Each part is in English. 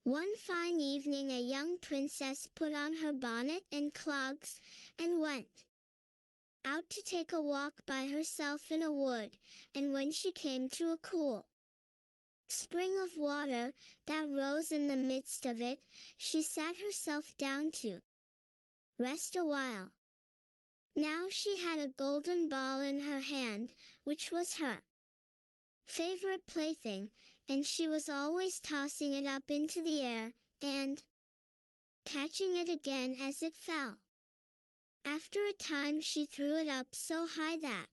One fine evening a young princess put on her bonnet and clogs, and went out to take a walk by herself in a wood, and when she came to a cool spring of water that rose in the midst of it, she sat herself down to rest a while. Now she had a golden ball in her hand, which was her favorite plaything, and she was always tossing it up into the air, and catching it again as it fell. After a time she threw it up so high that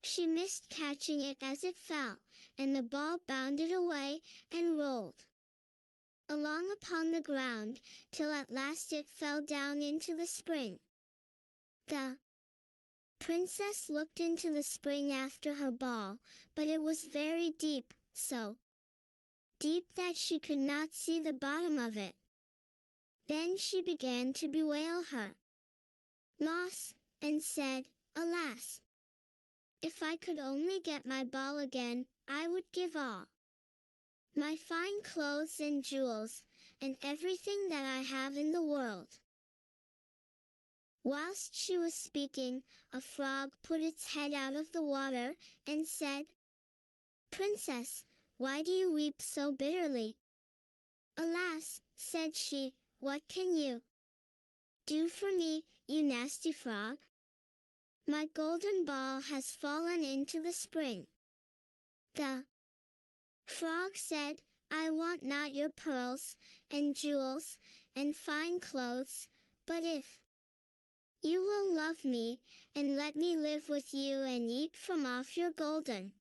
she missed catching it as it fell, and the ball bounded away and rolled along upon the ground, till at last it fell down into the spring. The princess looked into the spring after her ball, but it was very deep, so deep that she could not see the bottom of it. Then she began to bewail her loss, and said, "Alas! If I could only get my ball again, I would give all my fine clothes and jewels, and everything that I have in the world." Whilst she was speaking, a frog put its head out of the water, and said, "Princess, why do you weep so bitterly?" "Alas," said she, "what can you do for me, you nasty frog? My golden ball has fallen into the spring." The frog said, "I want not your pearls, and jewels, and fine clothes, but if you will love me, and let me live with you and eat from off your golden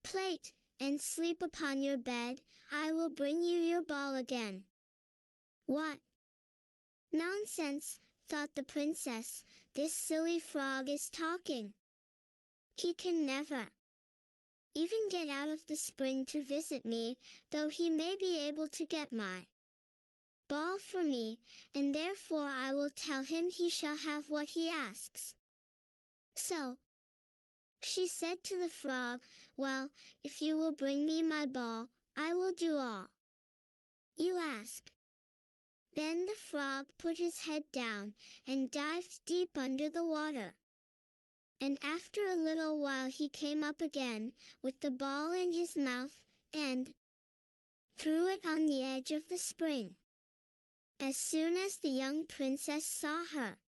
plate, and sleep upon your bed, I will bring you your ball again." "What nonsense," thought the princess, "this silly frog is talking. He can never even get out of the spring to visit me, though he may be able to get my ball for me, and therefore I will tell him he shall have what he asks." So she said to the frog, "Well, if you will bring me my ball, I will do all you ask." Then the frog put his head down, and dived deep under the water. And after a little while he came up again, with the ball in his mouth, and threw it on the edge of the spring. As soon as the young princess saw her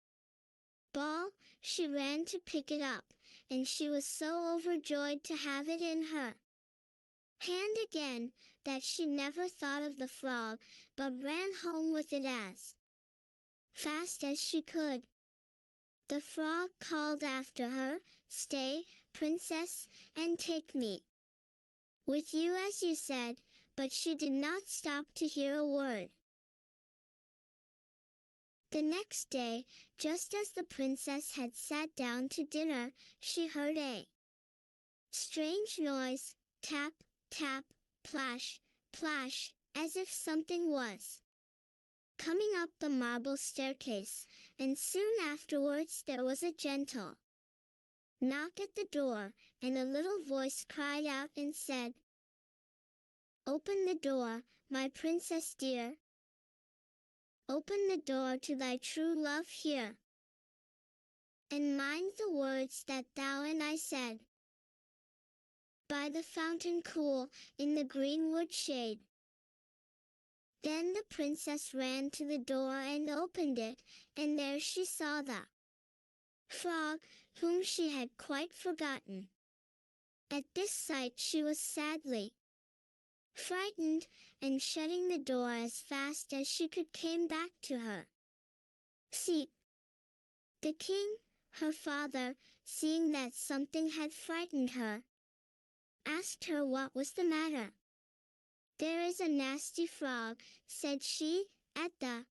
ball, she ran to pick it up, and she was so overjoyed to have it in her hand again, that she never thought of the frog, but ran home with it as fast as she could. The frog called after her, "Stay, princess, and take me with you as you said," but she did not stop to hear a word. The next day, just as the princess had sat down to dinner, she heard a strange noise, tap, tap, plash, plash, as if something was coming up the marble staircase, and soon afterwards there was a gentle knock at the door, and a little voice cried out and said, "Open the door, my princess dear. Open the door to thy true love here. And mind the words that thou and I said, by the fountain cool, in the greenwood shade." Then the princess ran to the door and opened it, and there she saw the frog, whom she had quite forgotten. At this sight she was sadly frightened, and shutting the door as fast as she could came back to her seat. The king, her father, seeing that something had frightened her, asked her what was the matter. "There is a nasty frog," said she, "at the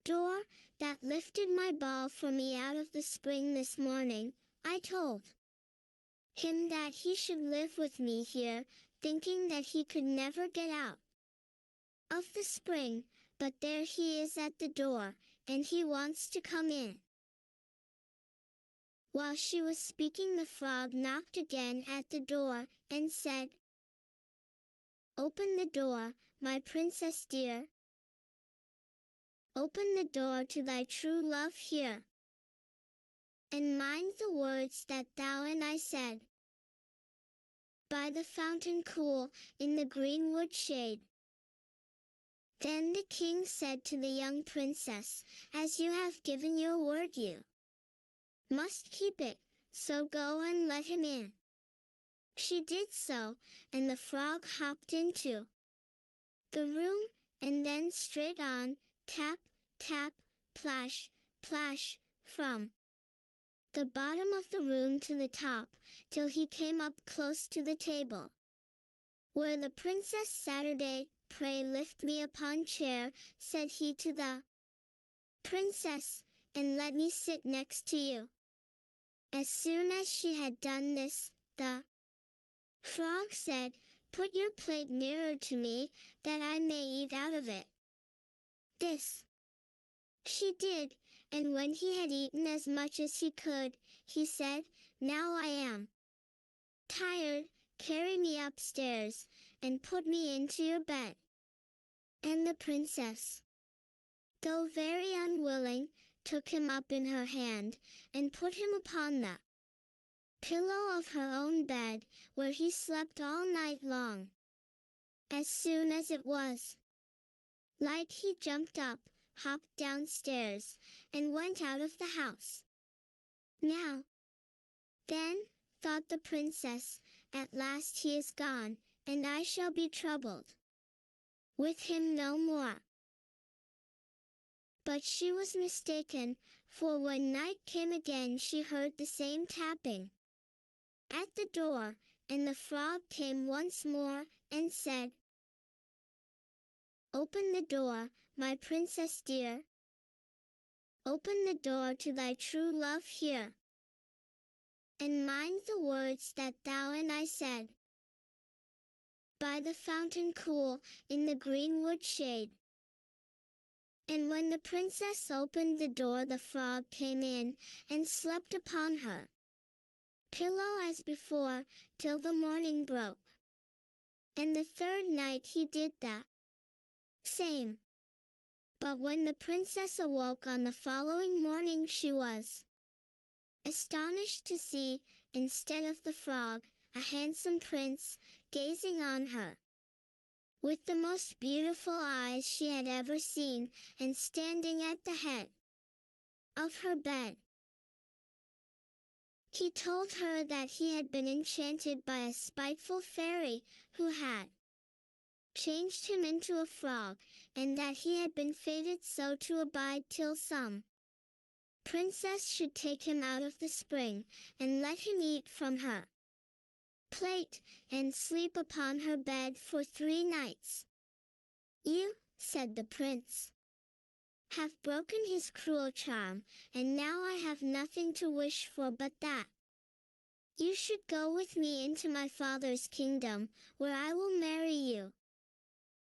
door, that lifted my ball for me out of the spring this morning. I told him that he should live with me here, thinking that he could never get out of the spring, but there he is at the door, and he wants to come in." While she was speaking the frog knocked again at the door, and said, Open the door, my princess dear. Open the door to thy true love here. And mind the words that thou and I said. By the fountain cool, in the greenwood shade. Then the king said to the young princess, as you have given your word you must keep it, so go and let him in. She did so, and the frog hopped into the room, and then straight on, tap, tap, plash, plash, from the bottom of the room to the top, till he came up close to the table where the princess Saturday. Pray lift me upon chair, said he to the princess, and let me sit next to you. As soon as she had done this, the frog said, put your plate nearer to me, that I may eat out of it. This she did, and when he had eaten as much as he could, he said, now I am tired, carry me upstairs, and put me into your bed. And the princess, though very unwilling, took him up in her hand, and put him upon the pillow of her own bed, where he slept all night long. As soon as it was light he jumped up, hopped downstairs, and went out of the house. Now, then, thought the princess, at last he is gone, and I shall be troubled with him no more. But she was mistaken, for when night came again she heard the same tapping at the door, and the frog came once more, and said, open the door, my princess dear. Open the door to thy true love here. And mind the words that thou and I said. By the fountain cool, in the greenwood shade. And when the princess opened the door, the frog came in, and slept upon her pillow as before, till the morning broke. And the third night he did the same. But when the princess awoke on the following morning, she was astonished to see, instead of the frog, a handsome prince, gazing on her with the most beautiful eyes she had ever seen, and standing at the head of her bed. He told her that he had been enchanted by a spiteful fairy, who had changed him into a frog, and that he had been fated so to abide till some princess should take him out of the spring, and let him eat from her plate, and sleep upon her bed for 3 nights. You, said the prince, have broken his cruel charm, and now I have nothing to wish for but that you should go with me into my father's kingdom, where I will marry you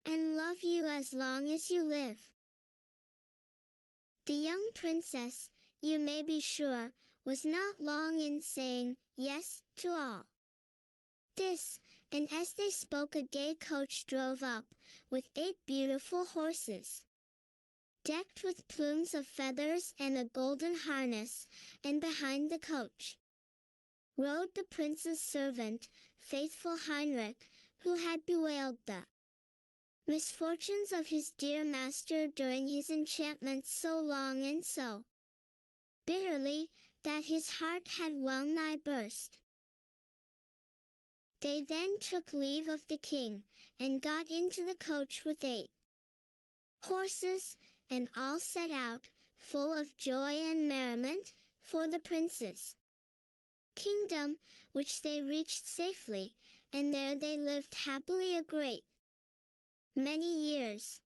and love you as long as you live. The young princess, you may be sure, was not long in saying yes to all this, and as they spoke a gay coach drove up, with 8 beautiful horses, decked with plumes of feathers and a golden harness, and behind the coach rode the prince's servant, faithful Heinrich, who had bewailed the misfortunes of his dear master during his enchantment so long and so bitterly, that his heart had well nigh burst. They then took leave of the king, and got into the coach with 8 horses, and all set out, full of joy and merriment, for the prince's kingdom, which they reached safely, and there they lived happily a great many years.